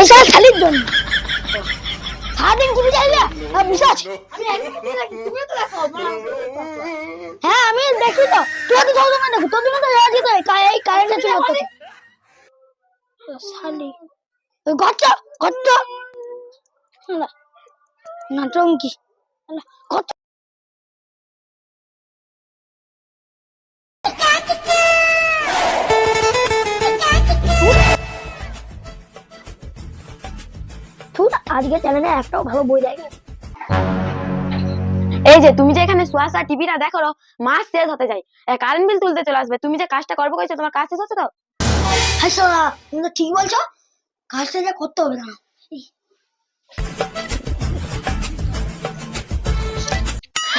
এই সারা শালির জন্য সারাদিন টিভি চাইলে বসে আছি। তুমিও তো দেখো, হ্যাঁ আমি দেখি তো, তুই তো সবসময় দেখো, তোর জন্য তো রাজি তো এই কারেন্টের চলে করতে শালি ওই গচ্চা গচ্চা নাটঙ্কি কত আজকে চ্যানেলে একটাও ভালো বই দেয় না। এই যে তুমি যে এখানে শুয়াশা টিভিটা দেখো, মাস শেষ হতে যায়, কারেন্ট বিল তুলতে চলে আসবে। তুমি যে কাজটা করবে কইছো, তোমার কাজ শেষ হচ্ছে তো? হ্যাঁ সোনা, তুমি তো ঠিক বলছো, কাজটা যা করতে হবে না।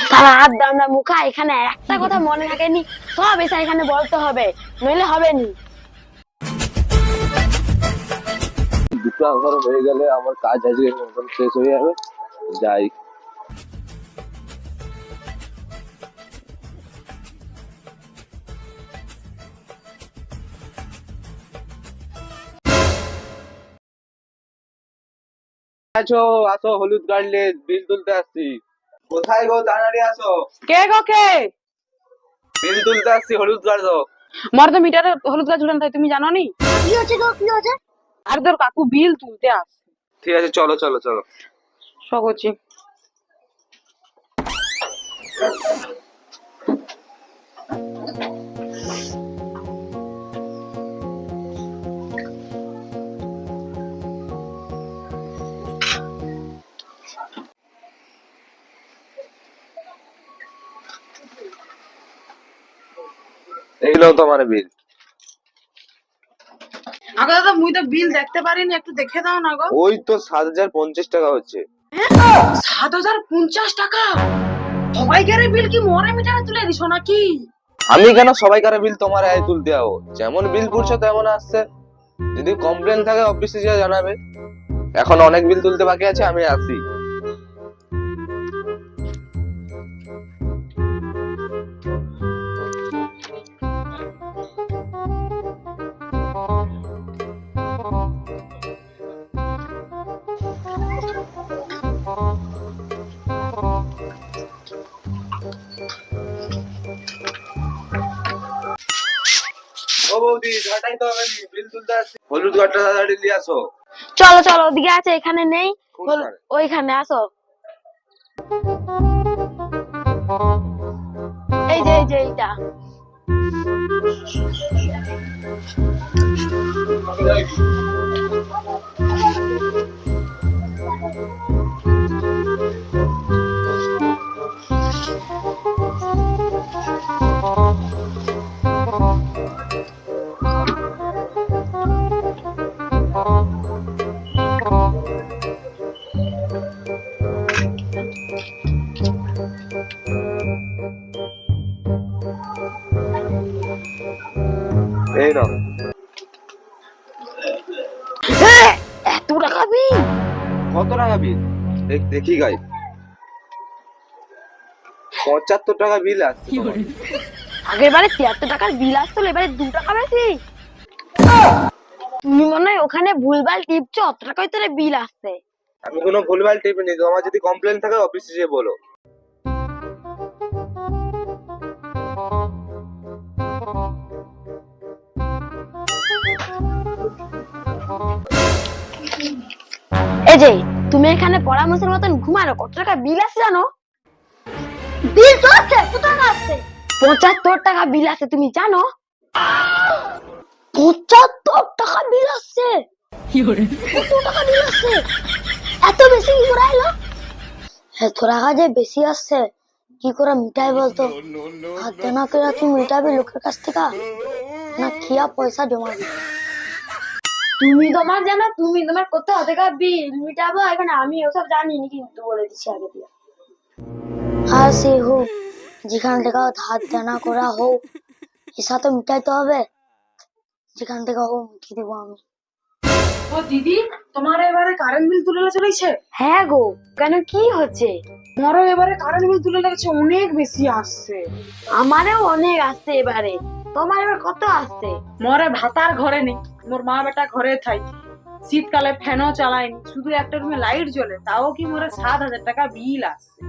সারা হাত দামড়া মুখা, এখানে একটা কথা মনে থাকেনি, সব এসে এখানে বলতে হবে, নইলে হবে নি। দুটো আবার হয়ে গেলে আমার কাজ আজকে মতন শেষ হয়ে যাবে। যাই। আছো, আসো, হলুদ গাড়লে বিল তুলতে আসছি। কোথায় গো, তাড়াতাড়ি আসো। কে গো কে? বিল তুলতে আসছি, হলুদ গাড় দাও। মোর তো মিটারে হলুদ গাছ ঝুলান, তাই তুমি জানো নি? কি হচ্ছে গো, কি হচ্ছে? আর তোর কাকু বিল তুলতে আসছে। ঠিক আছে, চলো চলো চলো। সগোচি এইগুলো তোমার বিল। আগে দাদা, মুই তো বিল দেখতে পারিনি, একটু দেখে দাও না গো। ওই তো 7,050 টাকা হচ্ছে। 7,050 টাকা? সবাইকার বিল কি মোরে মিটারে তুলে দিছো নাকি? আমি কেন সবাইকার বিল তোমার আয় তুলতে যাবো? যেমন বিল পড়ছে তেমন আসছে। যদি কমপ্লেন থাকে অফিসে গিয়ে জানাবে। এখন অনেক বিল তুলতে বাকি আছে, আমি আসি। ও বৌদি, ঘাটাই তো হবে নি, বিল তুলতে আসছি। হলুদ ঘরটা তাড়াতাড়ি নিয়ে আসো। চলো চলো, ওদিকে আছে, এখানে নেই। কোনখানে? ওইখানে আসো। এই যে এইটা। এই নাও। এত টাকা বিল? কত টাকা বিল? দেখি গাই, 75 টাকা বিল আসছে তোমার। আগের বারে 73 টাকার বিল আসতো, এবারে 2 টাকা বেশি। তুমি মনে হয় ওখানে ভুলভাল টিপছো, অত টাকাই তোর বিল আসছে। আমি কোনো ভুলভাল টিপিনি। তোমার যদি কমপ্লেন থাকে অফিসে গিয়ে বলো। এই যে তুমি এখানে পরামর্শের মতন ঘুমানো, কত টাকা বিল আসছে জানো? বিল তো আছে, কোথায় আছে? 75 টাকা বিল আছে, তুমি জানো? 75 টাকা বিল আসছে? কত টাকা বিল আসছে? এত বেশি কি করে এলো? এত টাকা যে বেশি আসছে, কি করে মিটাই বলতো? হাত না করে কি মিটাবি লোকের কাছ থেকে, না খিয়া পয়সা জমাবি? তুমি তোমার জানো, তুমি তোমার কোথাও থেকে বিল মিটাবো, এখন আমি ওসব জানিনি, কিন্তু বলে দিচ্ছি আগে দিয়ে। আর সে হোক, যেখান থেকে ধার দেনা করা হোক, এসা তো মিটাইতে হবে। যেখান থেকে হোক মিটিয়ে দেবো আমি। ও দিদি, তোমার এবারে কারেন্ট বিল তুলে চলেছে? হ্যাঁ গো, কেন কি হচ্ছে? আমারও এবারে কারেন্ট বিল তুলে লেগেছে, অনেক বেশি আসছে। আমারও অনেক আসছে এবারে। তোমার এবার কত আসছে? মোরে ভাতার ঘরে নেই, মোর মা বেটা ঘরে থাকি। শীতকালে ফ্যানও চালাইনি, শুধু একটা রুমে লাইট জ্বলে, তাও কি মোরে 7,000 টাকা বিল আসছে।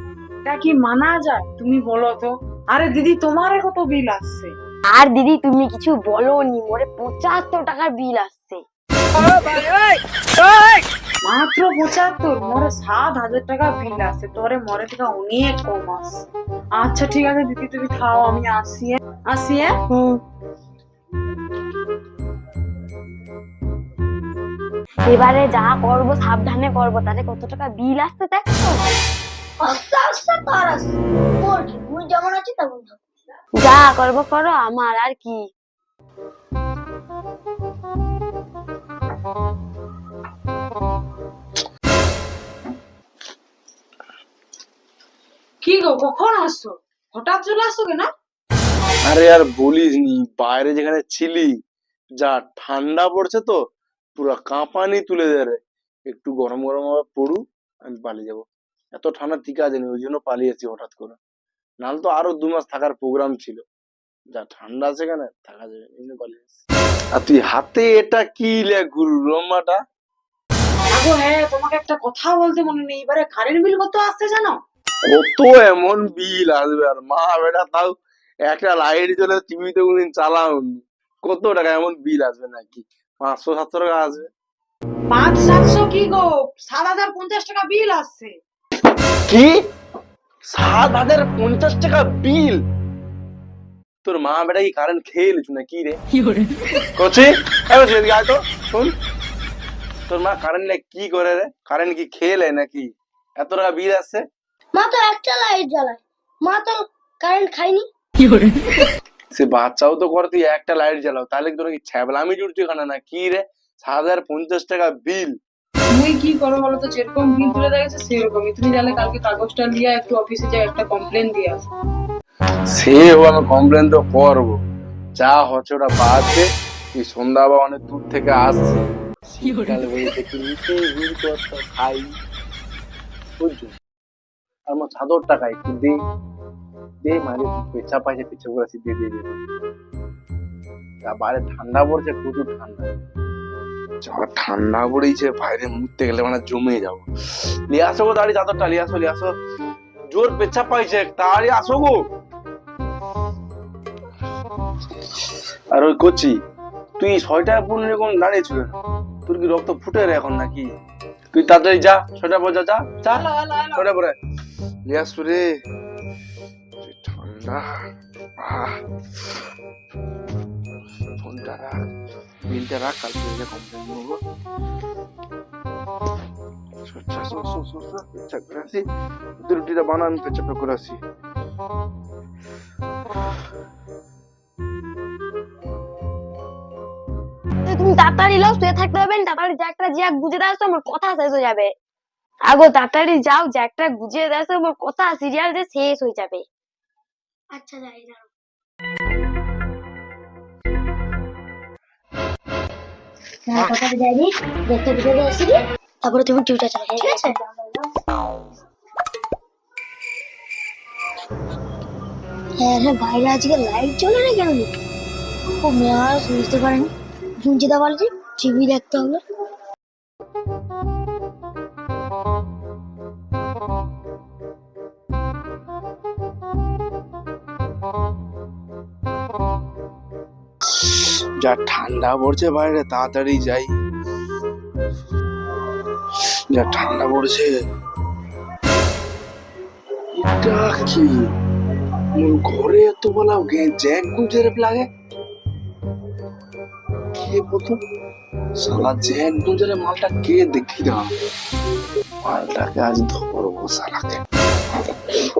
এটা কি মানা যায় তুমি বলো তো? আরে দিদি তোমারে কত বিল আসছে? আর দিদি তুমি কিছু বলোনি, মোরে 75 টাকার বিল আসছে। মাত্র 75? মোরে 7,000 টাকা বিল আসছে, তোরে মরে থেকে অনেক কম আসছে। আচ্ছা ঠিক আছে দিদি, তুমি খাও, আমি আসি হ্যাঁ? আসি হ্যাঁ? এবারে যা করবো সাবধানে করবো, তাতে কত টাকা বিল আসছে দেখো। আস্তে আস্তে তার আসছে, তোর কি, তুই যেমন আছিস তেমন থাক। যা করবো করো, আমার আর কি। কি গো, কখন আসছো? হঠাৎ চলে আসছো কেন? আরে আর বলিস নি, বাইরে যেখানে ছিলি যা ঠান্ডা পড়ছে তো পুরো কাঁপানি তুলে দেয় রে। একটু গরম গরম ভাবে পড়ু, আমি পালিয়ে যাবো। এত ঠান্ডা ঠিক আছে, ওই জন্য পালিয়েছি হঠাৎ করে। নাহলে তো আরো 2 মাস থাকার প্রোগ্রাম ছিল। যা ঠান্ডা আছে এখানে থাকা যাবে না, এই জন্য পালিয়ে এসেছি। আর তুই হাতে এটা কি লে গুরু লম্বাটা? আগো হ্যাঁ, তোমাকে একটা কথা বলতে মনে নেই, এবারে কারেন্ট বিল কত আসছে জানো? কত এমন বিল আসবে, আর মা বেটা তাও একটা লাইট জ্বলে টিভিতে কোনদিন চালাওনি, কত টাকা এমন বিল আসবে নাকি? 500-700 টাকা আসবে। 500-700 কি গো, 7,050 টাকা বিল আসছে। কি 7,050 টাকা বিল? তোর মা বেটা কি কারেন্ট খেয়ে লিছু না কি রে? করছি এদিকে আয় তো শোন, তোর মা কারেন্ট কি করে রে? কারেন্ট কি খেলে নাকি এত টাকা বিল আসছে? মা তো একটা লাইট জ্বালায়, মা তো কারেন্ট খাইনি। সে বাচ্চাও তো করে, তুই একটা লাইট জ্বালাও, তাহলে তোর কি ছ্যাবলামি জুড়ছে এখানে না কি রে? 7,050 টাকা বিল। তুমি কি করো বলো তো, যেরকম বিল তুলে দেখেছে সেরকমই। তুমি তাহলে কালকে কাগজটা নিয়ে একটু অফিসে যাই, একটা কমপ্লেন দিয়ে আসো। সে আমি কমপ্লেন তো করবো, যা হচ্ছে ওটা বাদ দে। তুই সন্ধ্যা বা অনেক দূর থেকে আসছি, শীতকালে বলতে কি নিচে ভিড় করতে খাই বুঝছো? আর আমার চাদর টাকা একটু দে দে, মানে পেঁচা পাইছে পেঁচা করে আসি, দে দে দে। যা বাইরে ঠান্ডা পড়ছে, প্রচুর ঠান্ডা, যা ঠান্ডা পড়েছে বাইরে মুততে গেলে মানে জমে যাবো। নিয়ে আসো গো দাঁড়িয়ে চাদরটা, নিয়ে আসো নিয়ে আসো, জোর পেঁচা পাইছে, তাড়াতাড়ি আসো গো। আর ওই করছি, তুই 6টা পনেরো এরকম দাঁড়িয়েছিল, তোর কি রক্ত ফুটে রে এখন নাকি? তুই তাড়াতাড়ি যা, 6টা পর যা, যা যা 6টা পরে নিয়ে আসু রে। ঠান্ডা ফোনটা রাখ, বিলটা রাখ, কালকে কমপ্লেন করবো। করে আসি, রুটিটা বানা, আমি পেঁচা করে আসি। তুমি তাড়াতাড়ি লাও, শুয়ে থাকতে হবে না, তাড়াতাড়ি জ্যাকটা জ্যাক বুঝে দাও, আমার কথা শেষ হয়ে যাবে। আগো তাড়াতাড়ি যাও, জ্যাকটা বুঝিয়ে দাও, আমার কথা সিরিয়াল যে শেষ হয়ে যাবে। আচ্ছা যাই যাও। হ্যাঁ কথা যাই নি, জ্যাকটা বুঝে দিয়ে আসি, তারপরে তুমি টিভিটা চালাও, ঠিক আছে? হ্যাঁ হ্যাঁ, বাইরে আজকে লাইট জ্বলে না কেন? ও মেয়া বুঝতে পারেনি, গুঞ্জিদা বলছি টিভি দেখতে হবে। যা ঠান্ডা পড়ছে বাইরে, তাড়াতাড়ি যাই, যা ঠান্ডা পড়ছে। এটা কি মোর ঘরে এত বলা জ্যাক গুজের লাগে? কে প্রথম শালা জ্যাক গুজের মালটা কে দেখি না, মালটাকে আজ ধরবো শালাকে।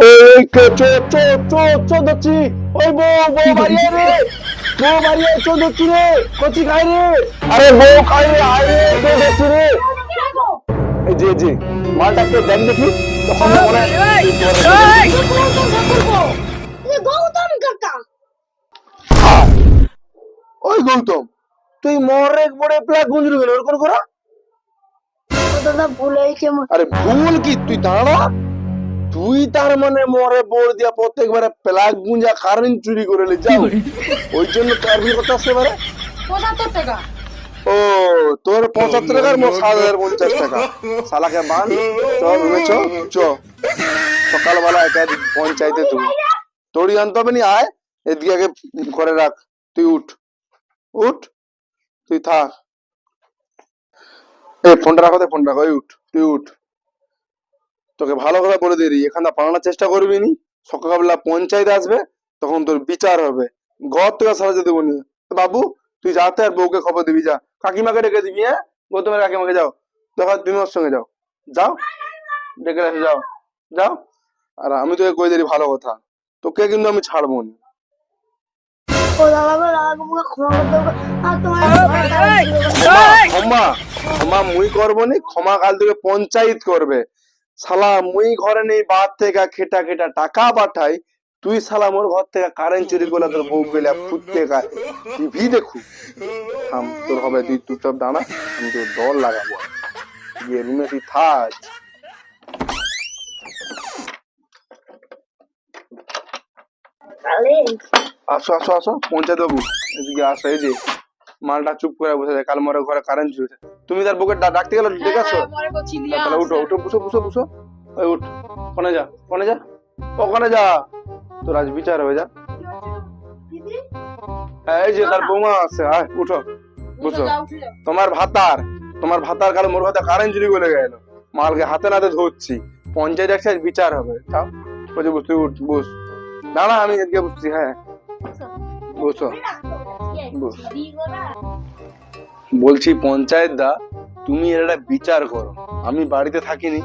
ওই কে চো চো চো চো দচ্ছি, ওই বউ বউ বাড়িয়ে রে, বউ বাড়িয়ে চো দচ্ছি রে, কচি খাই রে, আরে বউ খাই রে, আয় রে চো দচ্ছি রে। এই যে যে মালটাকে দেখ দেখি, তখন মনে গৌতম কাকা, ওই গৌতম, তুই মরে পড়ে প্লাগ গুঞ্জুরি গেল ওরকম করা? দাদা ভুলে গেছে। আরে ভুল কি, তুই দাঁড়া, তুই তার মানে মরে পড়ে দিয়া প্রত্যেকবারে প্লাগ গুঞ্জা কারেন্ট চুরি করে লে যাও, ওই জন্য তোর বিল কত আসছে এবারে? 75 টাকা। ও তোর 75 টাকার মোট 7050 টাকা। শালাকে বান, চ রুমে চ। চ সকালবেলা একা পঞ্চায়েতে দেবো। তোরই আনতে হবে নি, আয় এদিকে আগে করে রাখ। তুই উঠ, উঠ, তুই থাক। এই ফোনটা রাখো, ফোনটা রাখো, উঠ, তুই উঠ। তোকে ভালো কথা বলে দিই, এখানে পালানোর চেষ্টা করবি নি। সকালবেলা পঞ্চায়েত আসবে, তখন তোর বিচার হবে। ঘর থেকে সারাতে দেবো নি। বাবু তুই যাতে আর বউকে খবর দিবি, যা কাকিমাকে ডেকে দিবি। হ্যাঁ গৌতমের কাকিমাকে, যাও দেখো, তুমি ওর সঙ্গে যাও, যাও ডেকে রাখি, যাও যাও। আর আমি তোকে কই দিই ভালো কথা, তোকে কিন্তু আমি ছাড়বো না। ও দাদা গো, দাদা গো, আমাকে ক্ষমা করে দাও গো। আর তোমার ক্ষমা ক্ষমা মুই করবো নি, ক্ষমা কাল থেকে পঞ্চায়েত করবে। শালা মুই ঘরে নেই, বাদ থেকে খেটা খেটা টাকা পাঠাই, তুই শালা মোর ঘর থেকে কারেন্ট চুরি করলে তোর বউ গেলে ফুটতে গায় টিভি দেখু। থাম, তোর হবে, তুই চুপচাপ দাঁড়া, আমি তোর দর লাগাবো। গিয়ে রুমে তুই থাক। আসো আসো আসো, পঞ্চায়েত বাবু এদিকে আসো। এই যে মালটা চুপ করে বসে যায়, কাল মোর ঘরে কারেন্ট চুরি। তুমি তার বুকে ডাকতে গেলে দেখে আসো। তাহলে উঠো উঠো, বুঝো বুঝো বুঝো, ওই উঠ, ফোনে যা, ফোনে যা, ওখানে যা, তোর আজ বিচার হবে, যা। এই যে তার বৌমা আছে, আয় উঠো, বুঝো। তোমার ভাতার কালে মোর হাতে কারেন্ট চুরি করে গেল, মালকে হাতে নাতে ধরছি, পঞ্চায়েত একসাথে বিচার হবে। যাও বুঝে বুঝ, তুই উঠ, বুঝ, দাঁড়া আমি এদিকে বুঝছি। হ্যাঁ বুঝো, বলছি পঞ্চায়েত দা, তুমি এর একটা বিচার করো। আমি বাড়িতে থাকিনি,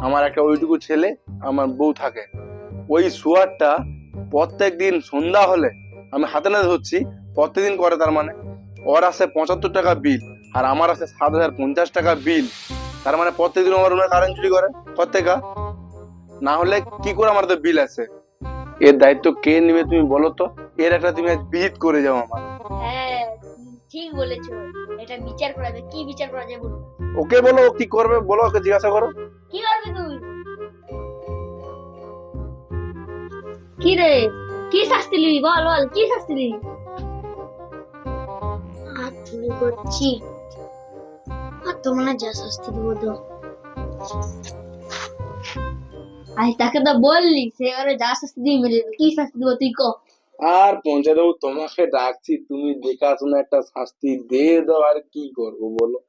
আমার একটা ওইটুকু ছেলে, আমার বউ থাকে। ওই শুয়ারটা প্রত্যেক দিন সন্ধ্যা হলে, আমি হাতে না ধরছি, প্রত্যেকদিন করে। তার মানে ওর আসে 75 টাকা বিল, আর আমার আসে 7050 টাকা বিল। তার মানে প্রত্যেকদিন আমার রুমে কারেন্ট চুরি করে প্রত্যেকা। না হলে কি করে আমার তো বিল আছে? এর দায়িত্ব কে নেবে তুমি বলো তো? এর একটা তুমি বিহিত করে যাও আমার। হ্যাঁ ঠিক বলেছো, এটা বিচার করা যায়। কি বিচার করা যায় বলো? ওকে বলো, ও কি করবে বলো, ওকে জিজ্ঞাসা করো। কি করবি তুই? কি রে, কি শাস্তি নিবি বল, বল কি শাস্তি নিবি? আর চুরি করছি, আর তোমার যা শাস্তি দিব তো। আজ তাকে তো বললি, সে ওরে যা শাস্তি দিয়ে মিলে, কি শাস্তি দিব তুই কো? আর পঞ্চায়েত বাবু তোমাকে ডাকছি, তুমি দেখাশোনা একটা শাস্তি দিয়ে দাও। আর কি করবো বলো,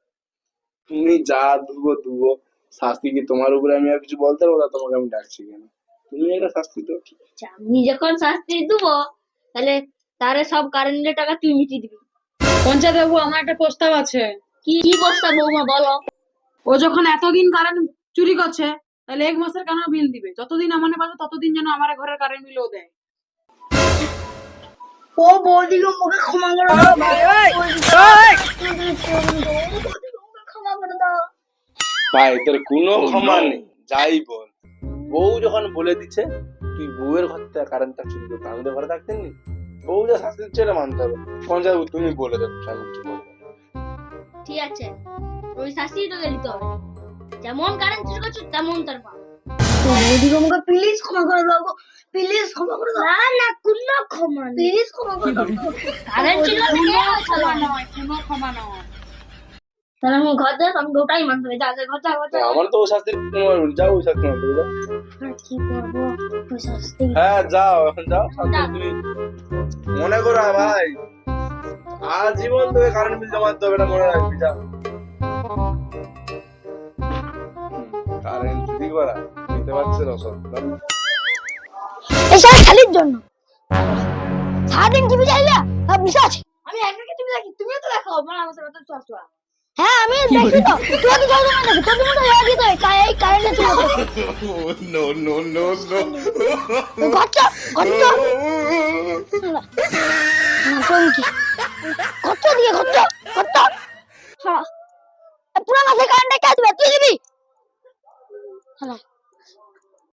তুমি যা দুবো দুবো, শাস্তি কি তোমার উপরে আমি আর কিছু বলতে পারবো না। তোমাকে আমি ডাকছি কেন, তুমি একটা শাস্তি দাও। আচ্ছা, আমি যখন শাস্তি দিব, তাহলে তারে সব কারেন্টের টাকা তুই মিটিয়ে দিবি। পঞ্চায়েত বাবু, আমার একটা প্রস্তাব আছে। কি কি প্রস্তাব বৌমা বলো? ও যখন এতদিন কারেন্ট চুরি করছে, তাহলে 1 মাসের কেন বিল দিবে? যতদিন আমার পাবে ততদিন যেন আমার ঘরের কারেন্ট বিলও দেয়। ও বৌদিকে মুখে ক্ষমা করে দাও, ক্ষমা করে দাও। ভাই তোর কোনো ক্ষমা নেই, যাই বল। বউ যখন বলে দিচ্ছে তুই বউয়ের ঘর থেকে কারেন্টটা চুরি করতে, আমি তো ঘরে থাকতেন নি। বউ যা শাস্তি দিচ্ছে এটা মানতে হবে। পঞ্চায়েত বাবু তুমি বলে দেবো, আমি কিছু বলবো না। ঠিক আছে, ওই শাস্তি তোকে দিতে হবে। যেমন কারেন্ট চুরি করছো তেমন তার পাও। বৌদিকে মুখে প্লিজ ক্ষমা করে দাও, প্লিজ ক্ষমা করে দাও। না না, কোনো ক্ষমা নেই, প্লিজ ক্ষমা করে দাও। কারেন্ট চুরি করতে কে ক্ষমা নয়, কোনো ক্ষমা নয়। তাহলে আমি ঘর যাই, আমি ওটাই মানতে হবে। যা যা ঘর যা, ঘর যা। আমার তো ওই শাস্তির যাও, ওই শাস্তি মানতে হবে, যাও। আর কি করবো ওই শাস্তি? হ্যাঁ যাও, এখন যাও। শাস্তি তুমি মনে করো ভাই, আজীবন তোকে কারেন্ট বিল জমাতে হবে, এটা মনে রাখবি। যা, কারেন্ট চুরি করা বুঝতে পারছে না সব। এসব খালির জন্য সারাদিন টিভি চাইলে বিষয় আছে। আমি একদিকে টিভি দেখি, তুমিও তো দেখো। আমার সাথে তো চশমা। হ্যাঁ আমি দেখি তো, তুই কি যাও না দেখো, তোর মতো লাগি তো এই কারেন্টে চলে। No, no, no, no. গচ্চা গচ্চা না কোন কি গচ্চা দিয়ে গচ্চা গচ্চা সারা পুরো মাসে কারেন্টে কাজ দিবি তুই দিবি। হ্যাঁ